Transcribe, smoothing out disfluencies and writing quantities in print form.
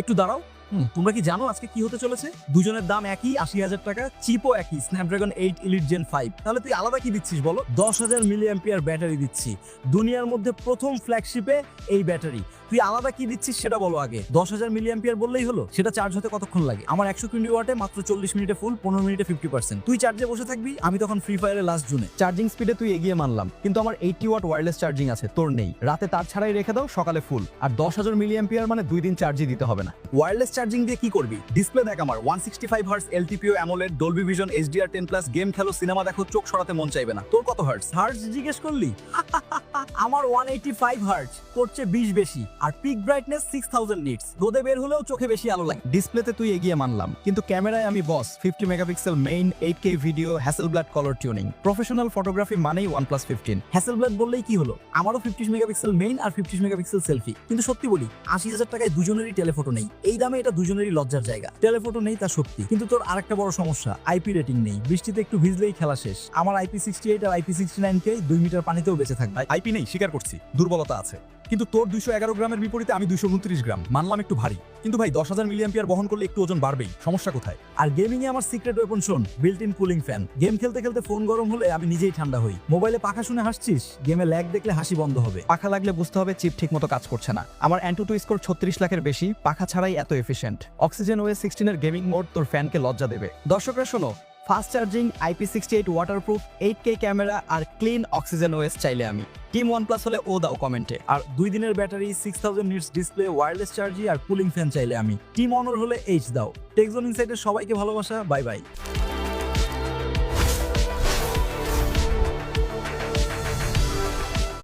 একটু দাঁড়াও। তোমরা কি জানো আজকে কি হতে চলেছে? দুজনের দাম একই, ৮০,০০০ টাকা, চিপও একই, স্ন্যাপড্রাগন 8 এলিট জেন 5। তাহলে তুই আলাদা কি দিচ্ছিস বলো? ১০,০০০ মিলি অ্যাম্পিয়ার ব্যাটারি দিচ্ছি, দুনিয়ার মধ্যে প্রথম ফ্ল্যাগশিপে এই ব্যাটারি। তুই আলাদা কি দিচ্ছিস সেটা বলো আগে। ১০,০০০ মিলি অ্যাম্পিয়ার বললেই হলো? সেটা চার্জ হতে কতক্ষণ লাগে? আমার ১২০ ওয়াটে মাত্র ৪০ মিনিটে ফুল, ১৫ মিনিটে 50%। তুই চার্জে বসে থাকবি, আমি তখন ফ্রি ফায়ারে লাস্ট জুনে। চার্জিং স্পিডে তুই এগিয়ে মানলাম, কিন্তু আমার 80 ওয়াট ওয়্যারলেস চার্জিং আছে, তোর নেই। রাতে তার ছাড়াই রেখে দাও, সকালে ফুল। আর ১০,০০০ মিলি অ্যাম্পিয়ার মানে 2 দিন চার্জই দিতে হবে না। ওয়্যারলেস চার্জিং দিয়ে কি করবি? ডিসপ্লে দেখ আমার 165 hertz LTPO AMOLED, Dolby vision, HDR 10+, game খেলো, সিনেমা দেখো, চোখ সরাতে মন চাইবে না। তোর কত হার্টজ? হার্টজ জিজ্ঞেস করলি? আমার 185 হার্টজ, করছে 20 বেশি, আর পিক ব্রাইটনেস 6000 নিটস। রোদে বের হলেও চোখে বেশি আলো লাগে। ডিসপ্লেতে তুই এগিয়ে মানলাম, কিন্তু ক্যামেরায় আমি বস। 50 megapixel main, 8K video, Hasselblad colour tuning. Professional photography মানেই OnePlus 15। হ্যাসেলব্লাড বললেই কি হলো? আমারও 50 মেগাপিক্সেল মেইন আর 50 মেগাপিক্সেল সেলফি। কিন্তু সত্যি বলি, ৮০,০০০ টাকায় দুজনেরই টেলিফটো নেই। এই দামে এটা দুজনেরই লজ্জার জায়গা। টেলিফটো নেই তা সত্যি, কিন্তু তোর আরেকটা বড় সমস্যা, আইপি রেটিং নেই। বৃষ্টিতে একটু ভিজলেই খেলা শেষ। আমার IP68 আর IP69K 2 মিটার পানিতেও বেঁচে থাকবে। আইপি নেই স্বীকার করছি, দুর্বলতা আছে। কিন্তু তোর 211 গ্রামের বিপরীতে আমি 229 গ্রাম, মানলাম একটু ভারী। কিন্তু ভাই ১০,০০০ মিলি অ্যাম্পিয়ার বহন করলে একটু ওজন বাড়বেই, সমস্যা কোথায়? আর গেমিং এ আমার সিক্রেট ওয়েপন শোন, built in cooling fan. Game খেলতে খেলতে ফোন গরম হলে আমি নিজেই ঠান্ডা হই। মোবাইলে পাখা শুনে হাসছিস, গেমে ল্যাগ দেখলে হাসি বন্ধ হবে। পাখা লাগলে বুঝতে হবে চিপ ঠিক মতো কাজ করছে না। আমার Antutu স্কোর ৩৬ লাখের বেশি, পাখা ছাড়াই এত এফিশিয়েন্ট। অক্সিজেন OS 16 এর গেমিং মোড তোর ফ্যানকে লজ্জা দেবে। দর্শকরা শোনো, fast charging, IP68 waterproof, 8K camera আর ক্লিন অক্সিজেন OS চাইলে আমি। টিম OnePlus হলে ও দাও কমেন্টে। আর 2 দিনের ব্যাটারি, 6000 নিটস ডিসপ্লে, ওয়্যারলেস চার্জি আর কুলিং ফ্যান চাইলে আমি। টিম অনর হলে এইচ দাও। টেকজোন ইনসাইটের সবাইকে ভালোবাসা, বাই বাই।